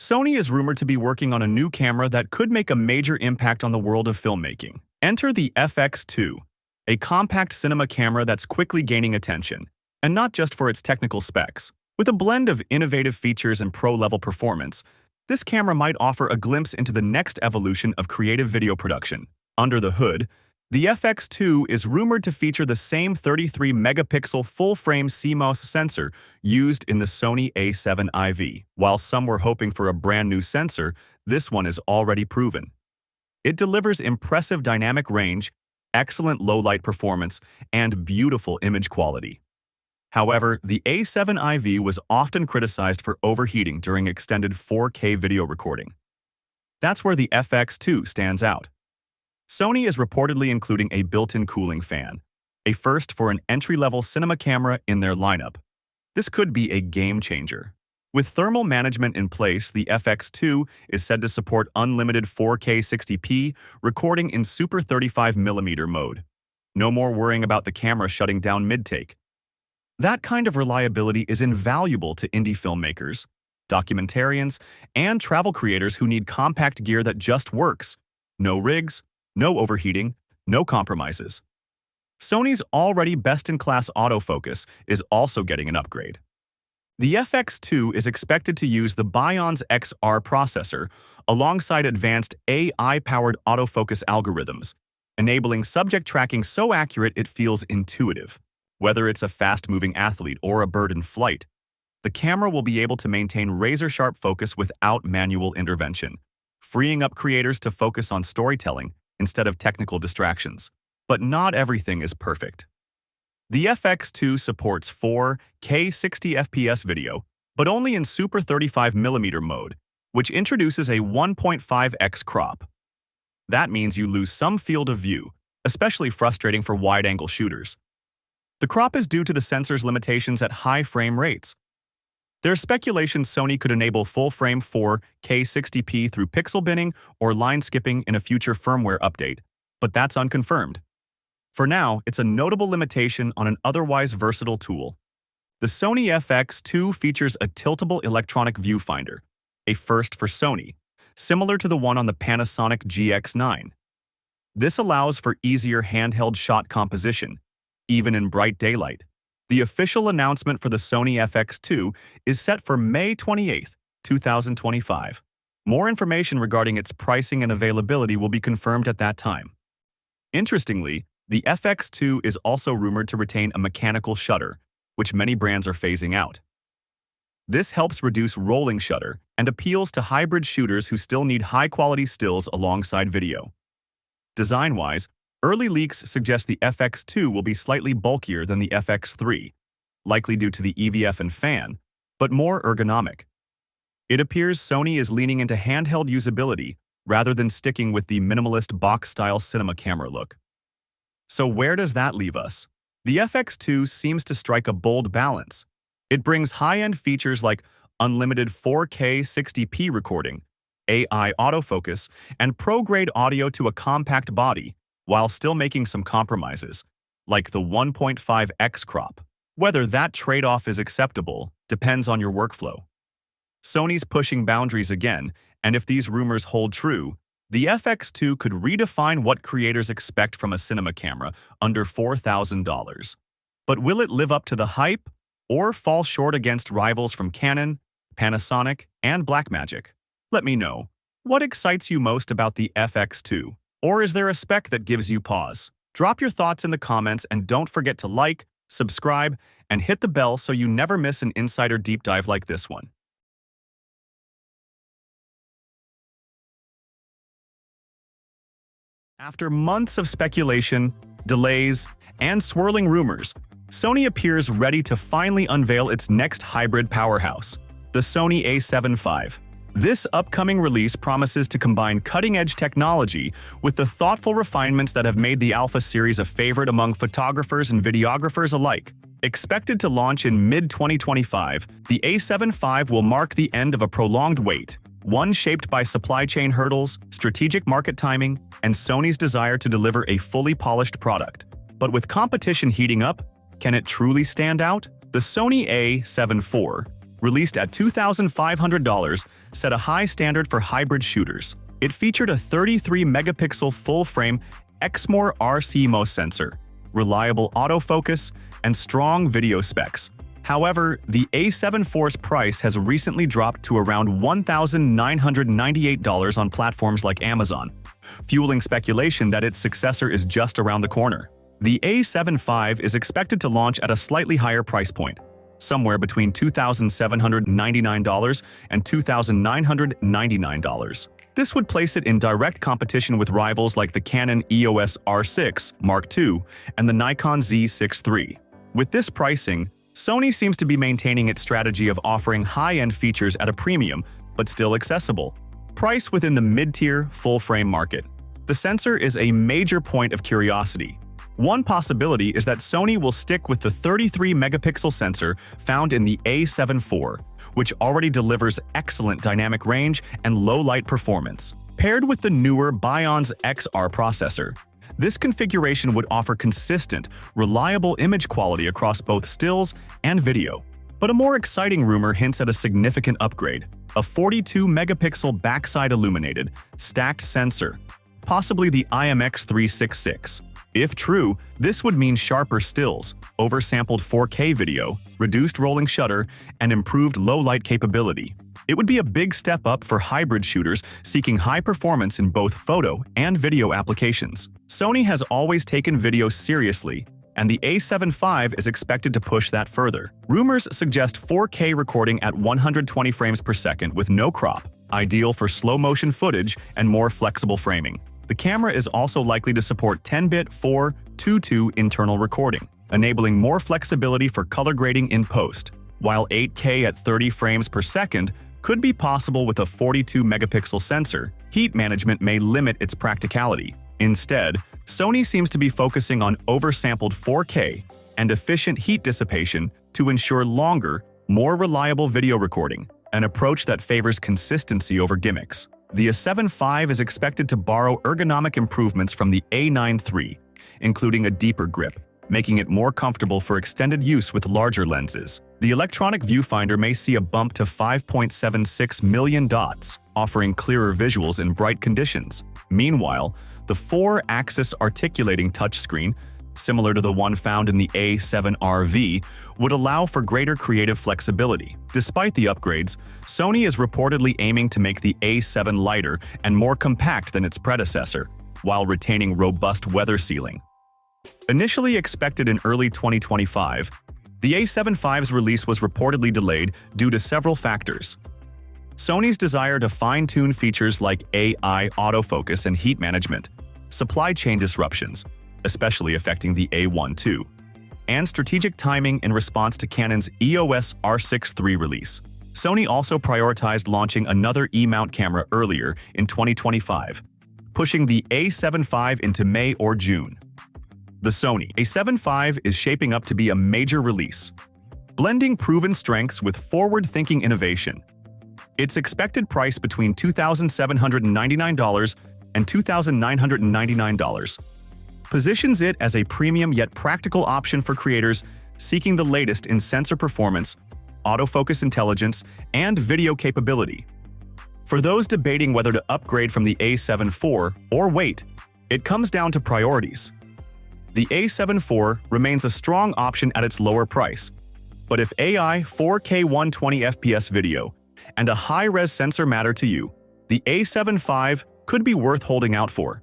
Sony is rumored to be working on a new camera that could make a major impact on the world of filmmaking. Enter the FX2, a compact cinema camera that's quickly gaining attention, and not just for its technical specs. With a blend of innovative features and pro-level performance, this camera might offer a glimpse into the next evolution of creative video production. Under the hood, the FX2 is rumored to feature the same 33-megapixel full-frame CMOS sensor used in the Sony A75. While some were hoping for a brand-new sensor, this one is already proven. It delivers impressive dynamic range, excellent low-light performance, and beautiful image quality. However, the A75 was often criticized for overheating during extended 4K video recording. That's where the FX2 stands out. Sony is reportedly including a built-in cooling fan, a first for an entry-level cinema camera in their lineup. This could be a game-changer. With thermal management in place, the FX2 is said to support unlimited 4K 60p recording in Super 35mm mode. No more worrying about the camera shutting down mid-take. That kind of reliability is invaluable to indie filmmakers, documentarians, and travel creators who need compact gear that just works. No rigs, no overheating, no compromises. Sony's already best-in-class autofocus is also getting an upgrade. The FX2 is expected to use the Bionz XR processor alongside advanced AI-powered autofocus algorithms, enabling subject tracking so accurate it feels intuitive. Whether it's a fast-moving athlete or a bird in flight, the camera will be able to maintain razor-sharp focus without manual intervention, freeing up creators to focus on storytelling instead of technical distractions. But not everything is perfect. The FX2 supports 4K 60 FPS video, but only in Super 35mm mode, which introduces a 1.5x crop. That means you lose some field of view, especially frustrating for wide-angle shooters. The crop is due to the sensor's limitations at high frame rates. There's speculation Sony could enable full-frame 4K 60p through pixel binning or line skipping in a future firmware update, but that's unconfirmed. For now, it's a notable limitation on an otherwise versatile tool. The Sony FX2 features a tiltable electronic viewfinder, a first for Sony, similar to the one on the Panasonic GX9. This allows for easier handheld shot composition, even in bright daylight. The official announcement for the Sony FX2 is set for May 28, 2025. More information regarding its pricing and availability will be confirmed at that time. Interestingly, the FX2 is also rumored to retain a mechanical shutter, which many brands are phasing out. This helps reduce rolling shutter and appeals to hybrid shooters who still need high-quality stills alongside video. Design-wise, early leaks suggest the FX2 will be slightly bulkier than the FX3, likely due to the EVF and fan, but more ergonomic. It appears Sony is leaning into handheld usability rather than sticking with the minimalist box-style cinema camera look. So where does that leave us? The FX2 seems to strike a bold balance. It brings high-end features like unlimited 4K 60p recording, AI autofocus, and pro-grade audio to a compact body, while still making some compromises, like the 1.5x crop. Whether that trade-off is acceptable depends on your workflow. Sony's pushing boundaries again, and if these rumors hold true, the FX2 could redefine what creators expect from a cinema camera under $4,000. But will it live up to the hype, or fall short against rivals from Canon, Panasonic, and Blackmagic? Let me know. What excites you most about the FX2? Or is there a spec that gives you pause? Drop your thoughts in the comments and don't forget to like, subscribe, and hit the bell so you never miss an insider deep dive like this one. After months of speculation, delays, and swirling rumors, Sony appears ready to finally unveil its next hybrid powerhouse, the Sony A75. This upcoming release promises to combine cutting-edge technology with the thoughtful refinements that have made the Alpha series a favorite among photographers and videographers alike. Expected to launch in mid-2025, the A75 will mark the end of a prolonged wait, one shaped by supply chain hurdles, strategic market timing, and Sony's desire to deliver a fully polished product. But with competition heating up, can it truly stand out? The Sony A74 released at $2,500, set a high standard for hybrid shooters. It featured a 33-megapixel full-frame Exmor RCMOS sensor, reliable autofocus, and strong video specs. However, the A74's price has recently dropped to around $1,998 on platforms like Amazon, fueling speculation that its successor is just around the corner. The A75 is expected to launch at a slightly higher price point, somewhere between $2,799 and $2,999. This would place it in direct competition with rivals like the Canon EOS R6 Mark II and the Nikon Z6 III. With this pricing, Sony seems to be maintaining its strategy of offering high-end features at a premium, but still accessible. Price within the mid-tier, full-frame market. The sensor is a major point of curiosity. One possibility is that Sony will stick with the 33-megapixel sensor found in the A7 IV, which already delivers excellent dynamic range and low-light performance. Paired with the newer Bionz XR processor, this configuration would offer consistent, reliable image quality across both stills and video. But a more exciting rumor hints at a significant upgrade: a 42-megapixel backside illuminated, stacked sensor, possibly the IMX366. If true, this would mean sharper stills, oversampled 4K video, reduced rolling shutter, and improved low-light capability. It would be a big step up for hybrid shooters seeking high performance in both photo and video applications. Sony has always taken video seriously, and the A75 is expected to push that further. Rumors suggest 4K recording at 120 frames per second with no crop, ideal for slow-motion footage and more flexible framing. The camera is also likely to support 10-bit 4:2:2 internal recording, enabling more flexibility for color grading in post, while 8K at 30 frames per second could be possible with a 42-megapixel sensor. Heat management may limit its practicality. Instead, Sony seems to be focusing on oversampled 4K and efficient heat dissipation to ensure longer, more reliable video recording, an approach that favors consistency over gimmicks. The A75 is expected to borrow ergonomic improvements from the A9 III, including a deeper grip, making it more comfortable for extended use with larger lenses. The electronic viewfinder may see a bump to 5.76 million dots, offering clearer visuals in bright conditions. Meanwhile, the 4-axis articulating touchscreen, similar to the one found in the A7RV, would allow for greater creative flexibility. Despite the upgrades, Sony is reportedly aiming to make the A7 lighter and more compact than its predecessor, while retaining robust weather sealing. Initially expected in early 2025, the A75's release was reportedly delayed due to several factors. Sony's desire to fine-tune features like AI autofocus and heat management, supply chain disruptions, especially affecting the A1 II, and strategic timing in response to Canon's EOS R6 III release. Sony also prioritized launching another E-mount camera earlier in 2025, pushing the A75 into May or June. The Sony A75 is shaping up to be a major release, blending proven strengths with forward-thinking innovation. Its expected price between $2,799 and $2,999 positions it as a premium yet practical option for creators seeking the latest in sensor performance, autofocus intelligence, and video capability. For those debating whether to upgrade from the A7 IV or wait, it comes down to priorities. The A7 IV remains a strong option at its lower price, but if AI 4K 120 FPS video and a high-res sensor matter to you, the A75 could be worth holding out for.